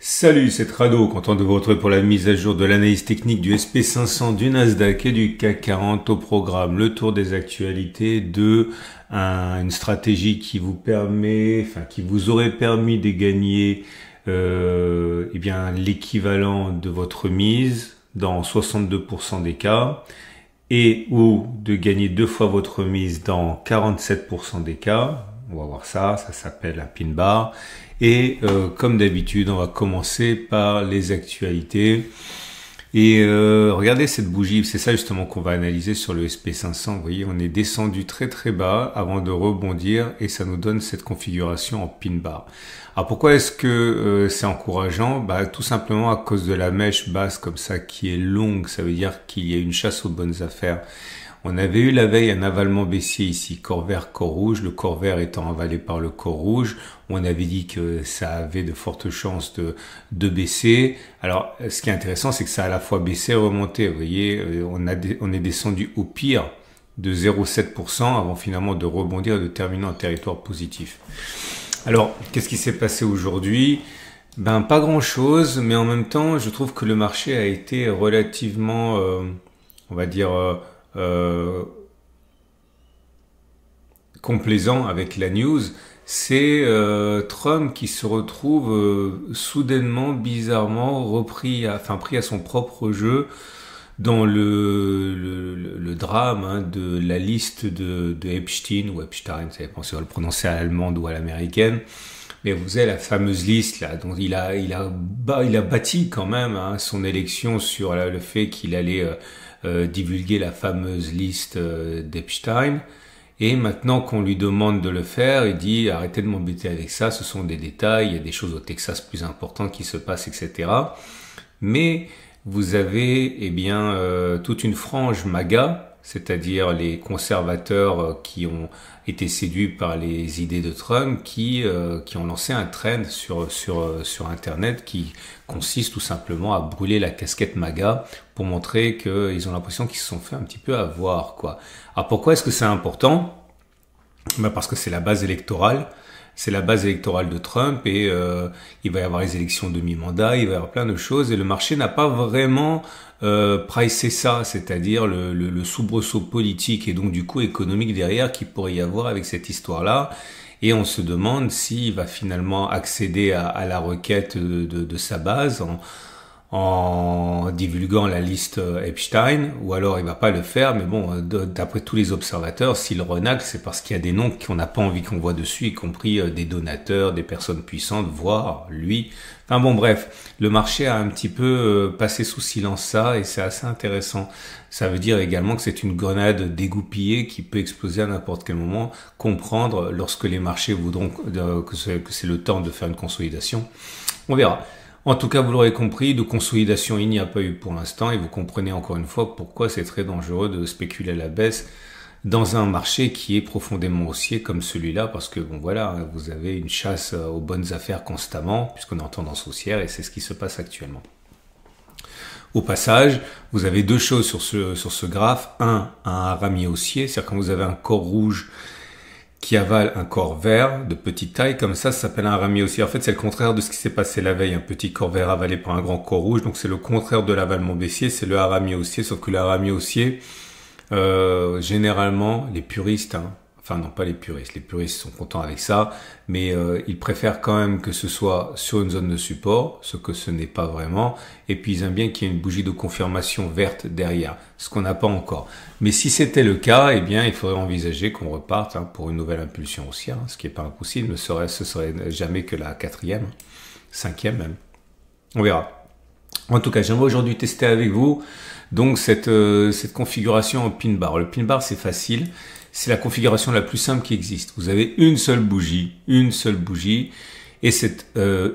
Salut, c'est Trado, content de vous retrouver pour la mise à jour de l'analyse technique du SP500, du Nasdaq et du CAC 40 au programme. Le tour des actualités de une stratégie qui vous permet, qui vous aurait permis de gagner l'équivalent de votre mise dans 62% des cas et ou de gagner 2 fois votre mise dans 47% des cas. On va voir ça s'appelle un pin bar. Et comme d'habitude, on va commencer par les actualités. Et regardez cette bougie, c'est ça justement qu'on va analyser sur le SP500. Vous voyez, on est descendu très très bas avant de rebondir et ça nous donne cette configuration en pin bar. Alors pourquoi est-ce que c'est encourageant? Tout simplement à cause de la mèche basse comme ça qui est longue, ça veut dire qu'il y a une chasse aux bonnes affaires. On avait eu la veille un avalement baissier ici, corps vert, corps rouge, le corps vert étant avalé par le corps rouge. On avait dit que ça avait de fortes chances de baisser. Alors, ce qui est intéressant, c'est que ça a à la fois baissé et remonté. Vous voyez, on est descendu au pire de 0,7% avant finalement de rebondir et de terminer en territoire positif. Alors, qu'est-ce qui s'est passé aujourd'hui? Pas grand-chose, mais en même temps, je trouve que le marché a été relativement, complaisant avec la news. C'est Trump qui se retrouve soudainement, bizarrement, pris à son propre jeu dans le drame de la liste de Epstein ou Epstein, ça dépend si on va le prononcer à l'allemande ou à l'américaine. Mais vous avez la fameuse liste là, dont il a bâti quand même son élection sur le fait qu'il allait divulguer la fameuse liste d'Epstein. Et maintenant qu'on lui demande de le faire, il dit arrêtez de m'embêter avec ça, ce sont des détails, il y a des choses au Texas plus importantes qui se passent, etc. Mais vous avez toute une frange MAGA, c'est-à-dire les conservateurs qui ont été séduits par les idées de Trump, qui ont lancé un trend sur Internet qui consiste tout simplement à brûler la casquette MAGA pour montrer qu'ils ont l'impression qu'ils se sont fait un petit peu avoir, quoi. Alors pourquoi est-ce que c'est important? Parce que c'est la base électorale. C'est la base électorale de Trump et il va y avoir les élections de mi-mandat, il va y avoir plein de choses et le marché n'a pas vraiment pricé ça, c'est-à-dire le soubresaut politique et donc du coup économique derrière qu'il pourrait y avoir avec cette histoire-là. Et on se demande s'il va finalement accéder à la requête de sa base en divulguant la liste Epstein, ou alors il va pas le faire, mais bon, d'après tous les observateurs, s'il renacle, c'est parce qu'il y a des noms qu'on n'a pas envie qu'on voit dessus, y compris des donateurs, des personnes puissantes, voire lui. Enfin bon, bref, le marché a un petit peu passé sous silence ça, et c'est assez intéressant. Ça veut dire également que c'est une grenade dégoupillée qui peut exploser à n'importe quel moment, comprendre lorsque les marchés voudront que c'est le temps de faire une consolidation. On verra. En tout cas, vous l'aurez compris, de consolidation, il n'y a pas eu pour l'instant et vous comprenez encore une fois pourquoi c'est très dangereux de spéculer à la baisse dans un marché qui est profondément haussier comme celui-là parce que vous avez une chasse aux bonnes affaires constamment puisqu'on est en tendance haussière et c'est ce qui se passe actuellement. Au passage, vous avez deux choses sur ce graphe. Un ramier haussier, c'est-à-dire quand vous avez un corps rouge qui avale un corps vert de petite taille, comme ça s'appelle un ramier haussier. En fait, c'est le contraire de ce qui s'est passé la veille, un petit corps vert avalé par un grand corps rouge, donc c'est le contraire de l'avalement baissier, c'est le haramier haussier, sauf que le haramier haussier, généralement, les puristes, enfin non pas les puristes sont contents avec ça, mais ils préfèrent quand même que ce soit sur une zone de support, ce que ce n'est pas vraiment, et puis ils aiment bien qu'il y ait une bougie de confirmation verte derrière, ce qu'on n'a pas encore. Mais si c'était le cas, il faudrait envisager qu'on reparte pour une nouvelle impulsion haussière, ce qui n'est pas impossible, ce serait jamais que la 4e, 5e même. On verra. En tout cas, j'aimerais aujourd'hui tester avec vous donc cette configuration en pin bar. Le pin bar, c'est facile. C'est la configuration la plus simple qui existe. Vous avez une seule bougie, et cette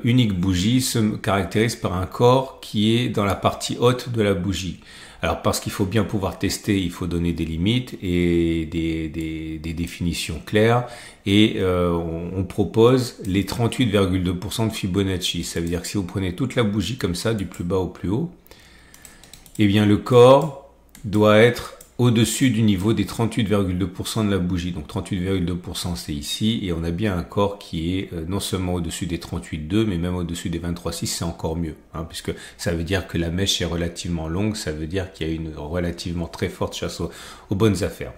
unique bougie se caractérise par un corps qui est dans la partie haute de la bougie. Alors parce qu'il faut bien pouvoir tester, il faut donner des limites et des définitions claires. Et on propose les 38,2% de Fibonacci. Ça veut dire que si vous prenez toute la bougie comme ça, du plus bas au plus haut, le corps doit être au-dessus du niveau des 38,2% de la bougie. Donc 38,2% c'est ici, et on a bien un corps qui est non seulement au-dessus des 38,2, mais même au-dessus des 23,6, c'est encore mieux, hein, puisque ça veut dire que la mèche est relativement longue, ça veut dire qu'il y a une relativement très forte chasse aux bonnes affaires.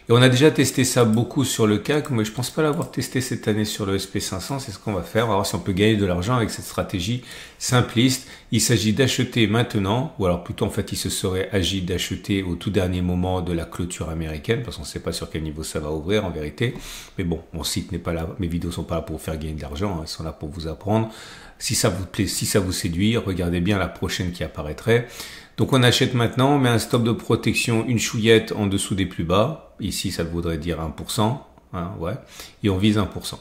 Et on a déjà testé ça beaucoup sur le CAC, mais je pense pas l'avoir testé cette année sur le SP500. C'est ce qu'on va faire. On va voir si on peut gagner de l'argent avec cette stratégie simpliste. Il s'agit d'acheter maintenant, ou alors plutôt en fait il se serait agi d'acheter au tout dernier moment de la clôture américaine, parce qu'on ne sait pas sur quel niveau ça va ouvrir en vérité. Mais bon, mon site n'est pas là, mes vidéos sont pas là pour vous faire gagner de l'argent, hein, elles sont là pour vous apprendre. Si ça vous plaît, si ça vous séduit, regardez bien la prochaine qui apparaîtrait. Donc on achète maintenant, on met un stop de protection, une chouillette en dessous des plus bas. Ici, ça voudrait dire 1%, hein, ouais. Et on vise 1%.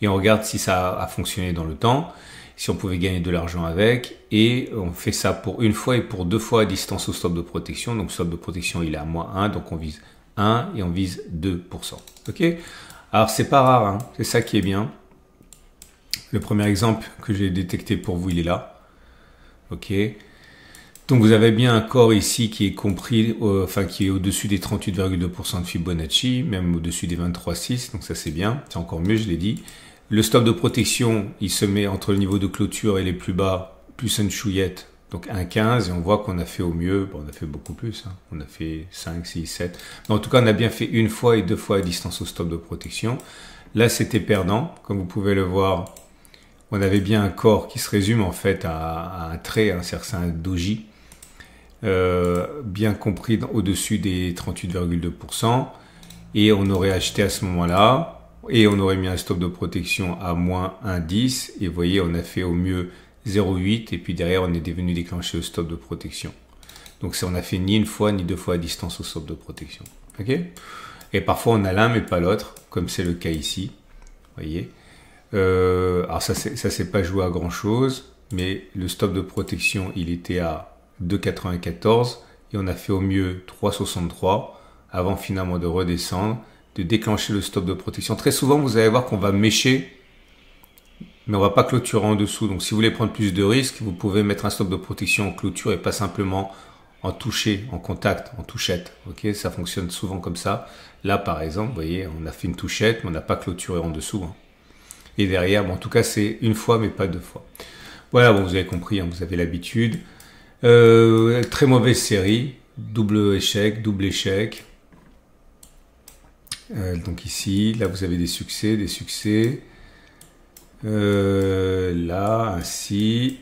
Et on regarde si ça a fonctionné dans le temps, si on pouvait gagner de l'argent avec. Et on fait ça pour une fois et pour 2 fois à distance au stop de protection. Donc le stop de protection, il est à -1, donc on vise 1 et on vise 2%. Ok? Alors c'est pas rare, hein, c'est ça qui est bien. Le premier exemple que j'ai détecté pour vous, il est là. Ok? Donc vous avez bien un corps ici qui est compris, qui est au-dessus des 38,2% de Fibonacci, même au-dessus des 23,6, donc ça c'est bien, c'est encore mieux, je l'ai dit. Le stop de protection, il se met entre le niveau de clôture et les plus bas, plus une chouillette, donc 1,15, et on voit qu'on a fait au mieux, bon, on a fait beaucoup plus, hein. On a fait 5, 6, 7, mais en tout cas on a bien fait une fois et 2 fois à distance au stop de protection. Là c'était perdant, comme vous pouvez le voir, on avait bien un corps qui se résume en fait à un trait, hein, c'est un doji. Bien compris au-dessus des 38,2%, et on aurait acheté à ce moment-là, et on aurait mis un stop de protection à -1,10, et vous voyez on a fait au mieux 0,8, et puis derrière on est venu déclencher le stop de protection. Donc on a fait ni une fois ni 2 fois à distance au stop de protection. Ok? Et parfois on a l'un mais pas l'autre, comme c'est le cas ici. Vous voyez? Alors ça c'est pas joué à grand chose, mais le stop de protection il était à 2,94 et on a fait au mieux 3,63 avant finalement de redescendre, de déclencher le stop de protection. Très souvent vous allez voir qu'on va mécher, mais on va pas clôturer en dessous. Donc si vous voulez prendre plus de risques, vous pouvez mettre un stop de protection en clôture et pas simplement en toucher, en contact, en touchette. Ok, ça fonctionne souvent comme ça. Là par exemple, vous voyez, on a fait une touchette, mais on n'a pas clôturé en dessous, hein. Et derrière, bon, en tout cas c'est une fois mais pas 2 fois. Voilà, bon, vous avez compris, hein, vous avez l'habitude. Très mauvaise série, double échec. Donc ici, là vous avez des succès. Là, ainsi,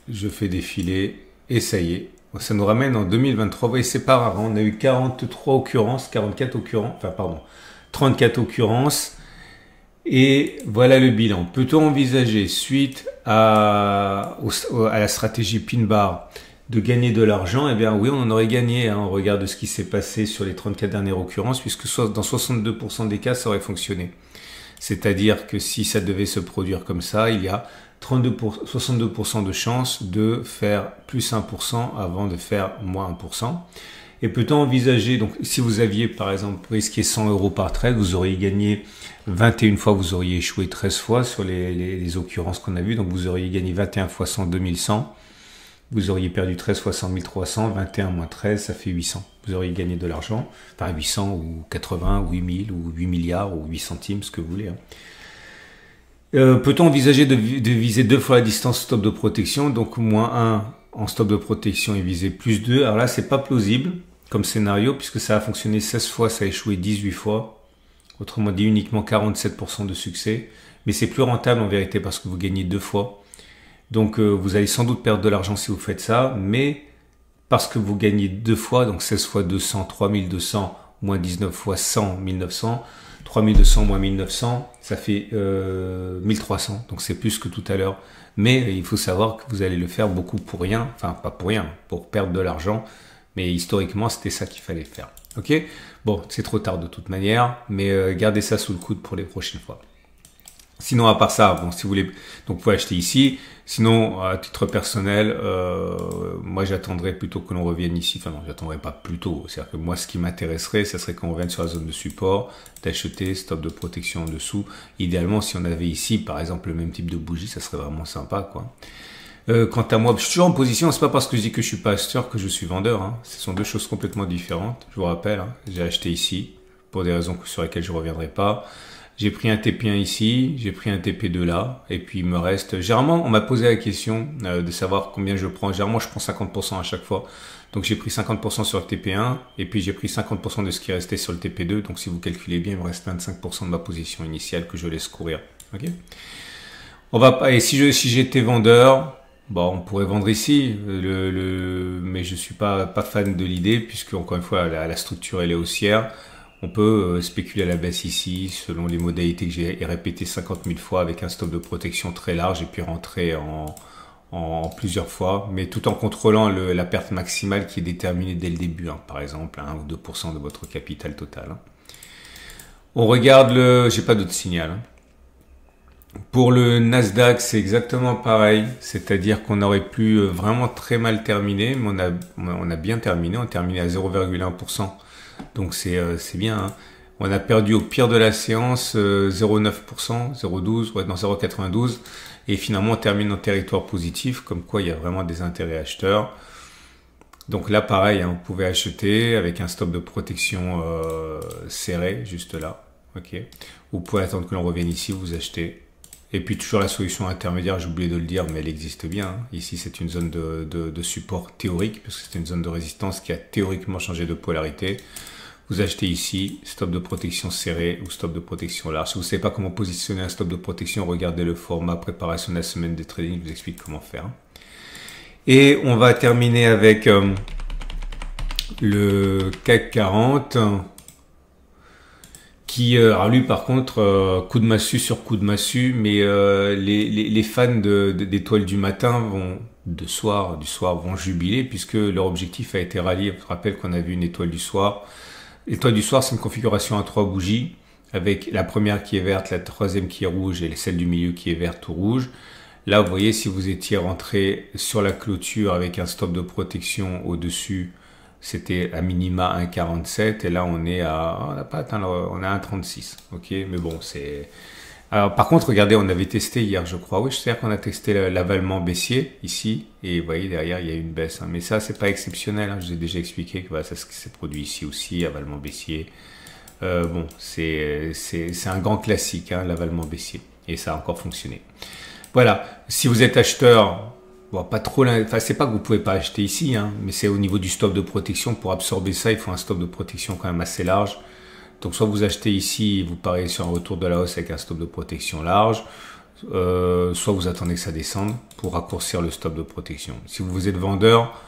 je fais défiler et ça y est. Ça nous ramène en 2023. Vous voyez, c'est pas rare, hein. On a eu 44 occurrences. 34 occurrences. Et voilà le bilan. Peut-on envisager, suite à la stratégie pin bar, de gagner de l'argent? Eh bien oui, on en aurait gagné, hein. On regarde ce qui s'est passé sur les 34 dernières occurrences, puisque dans 62% des cas, ça aurait fonctionné. C'est-à-dire que si ça devait se produire comme ça, il y a 62% de chances de faire plus 1% avant de faire moins 1%. Et peut-on envisager, donc si vous aviez par exemple risqué 100 € par trade, vous auriez gagné 21 fois, vous auriez échoué 13 fois sur les occurrences qu'on a vues, donc vous auriez gagné 21 fois 100, 2100, vous auriez perdu 13 fois 100, 1300, 21 moins 13, ça fait 800. Vous auriez gagné de l'argent, enfin 800 ou 80 ou 8000 ou 8 milliards ou 8 centimes, ce que vous voulez, hein. Peut-on envisager de viser 2 fois la distance stop de protection, donc -1 en stop de protection et viser +2? Alors là, c'est pas plausible comme scénario, puisque ça a fonctionné 16 fois, ça a échoué 18 fois. Autrement dit, uniquement 47% de succès. Mais c'est plus rentable en vérité parce que vous gagnez 2 fois. Donc vous allez sans doute perdre de l'argent si vous faites ça, mais parce que vous gagnez 2 fois, donc 16 fois 200, 3200, moins 19 fois 100, 1900, 3200 moins 1900, ça fait 1300, donc c'est plus que tout à l'heure. Mais il faut savoir que vous allez le faire beaucoup pour rien, enfin pas pour rien, pour perdre de l'argent, mais historiquement c'était ça qu'il fallait faire. Ok? Bon, c'est trop tard de toute manière, mais gardez ça sous le coude pour les prochaines fois. Sinon, à part ça, bon, si vous voulez, donc vous pouvez acheter ici. Sinon, à titre personnel, moi j'attendrais plutôt que l'on revienne ici. Enfin non, j'attendrai pas plutôt. C'est-à-dire que moi, ce qui m'intéresserait, ça serait qu'on revienne sur la zone de support, d'acheter, stop de protection en dessous. Idéalement, si on avait ici, par exemple, le même type de bougie, ça serait vraiment sympa, quoi. Quant à moi, je suis toujours en position. C'est pas parce que je dis que je suis pas acheteur que je suis vendeur. Hein. Ce sont deux choses complètement différentes. Je vous rappelle, hein, j'ai acheté ici pour des raisons sur lesquelles je reviendrai pas. J'ai pris un TP1 ici, j'ai pris un TP2 là, et puis il me reste... Généralement, on m'a posé la question de savoir combien je prends. Généralement, je prends 50% à chaque fois. Donc j'ai pris 50% sur le TP1, et puis j'ai pris 50% de ce qui restait sur le TP2. Donc si vous calculez bien, il me reste 25% de ma position initiale que je laisse courir. Ok. On va pas... Et si j'étais vendeur... Bon, on pourrait vendre ici, mais je suis pas fan de l'idée puisque encore une fois la structure elle est haussière. On peut spéculer à la baisse ici selon les modalités que j'ai répétées 50 000 fois avec un stop de protection très large et puis rentrer en plusieurs fois, mais tout en contrôlant la perte maximale qui est déterminée dès le début, hein, par exemple 1 ou 2% de votre capital total. Hein. On regarde j'ai pas d'autre signal. Hein. Pour le Nasdaq, c'est exactement pareil, c'est-à-dire qu'on aurait pu vraiment très mal terminer, mais on a bien terminé, on a terminé à 0,1%, donc c'est bien. Hein. On a perdu au pire de la séance 0,9%, 0,12, ouais, non 0,92, et finalement on termine en territoire positif, comme quoi il y a vraiment des intérêts acheteurs. Donc là pareil, hein, vous pouvez acheter avec un stop de protection serré, juste là, ok. Vous pouvez attendre que l'on revienne ici, vous achetez. Et puis toujours la solution intermédiaire, j'ai oublié de le dire, mais elle existe bien. Hein. Ici, c'est une zone de support théorique, parce que c'est une zone de résistance qui a théoriquement changé de polarité. Vous achetez ici, stop de protection serré ou stop de protection large. Si vous ne savez pas comment positionner un stop de protection, regardez le format préparation de la semaine de trading, je vous explique comment faire. Hein. Et on va terminer avec le CAC 40. Alors lui par contre, coup de massue sur coup de massue, mais les fans d'étoiles du matin du soir vont jubiler puisque leur objectif a été rallié. Je rappelle qu'on a vu une étoile du soir. L'étoile du soir, c'est une configuration à 3 bougies avec la première qui est verte, la troisième qui est rouge et celle du milieu qui est verte ou rouge. Là, vous voyez, si vous étiez rentré sur la clôture avec un stop de protection au-dessus, c'était à minima 1,47 et là on est on n'a pas atteint, on a 1,36. Ok, mais bon, c'est. Alors par contre, regardez, on avait testé hier, je crois. Oui, c'est-à-dire qu'on a testé l'avalement baissier ici et vous voyez derrière il y a une baisse. Hein. Mais ça, c'est pas exceptionnel. Hein. Je vous ai déjà expliqué que ça s'est produit ici aussi, avalement baissier. Bon, c'est un grand classique, hein, l'avalement baissier, et ça a encore fonctionné. Voilà. Si vous êtes acheteur. Bon, pas trop, enfin, c'est pas que vous pouvez pas acheter ici, hein, mais c'est au niveau du stop de protection. Pour absorber ça, il faut un stop de protection quand même assez large. Donc, soit vous achetez ici, vous pariez sur un retour de la hausse avec un stop de protection large, soit vous attendez que ça descende pour raccourcir le stop de protection. Si vous êtes vendeur,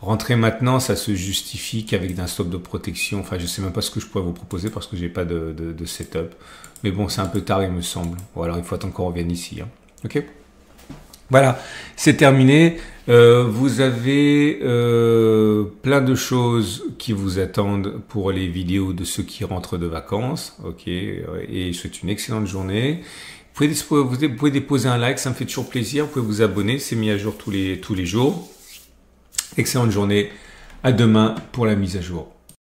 rentrez maintenant, ça se justifie qu'avec un stop de protection. Enfin, je sais même pas ce que je pourrais vous proposer parce que j'ai pas de setup. Mais bon, c'est un peu tard, il me semble. Ou alors, il faut attendre qu'on revienne ici. Hein. Ok? Voilà, c'est terminé. Vous avez plein de choses qui vous attendent pour les vidéos de ceux qui rentrent de vacances. Ok, et je vous souhaite une excellente journée. Vous pouvez déposer un like, ça me fait toujours plaisir. Vous pouvez vous abonner, c'est mis à jour tous les jours. Excellente journée. À demain pour la mise à jour.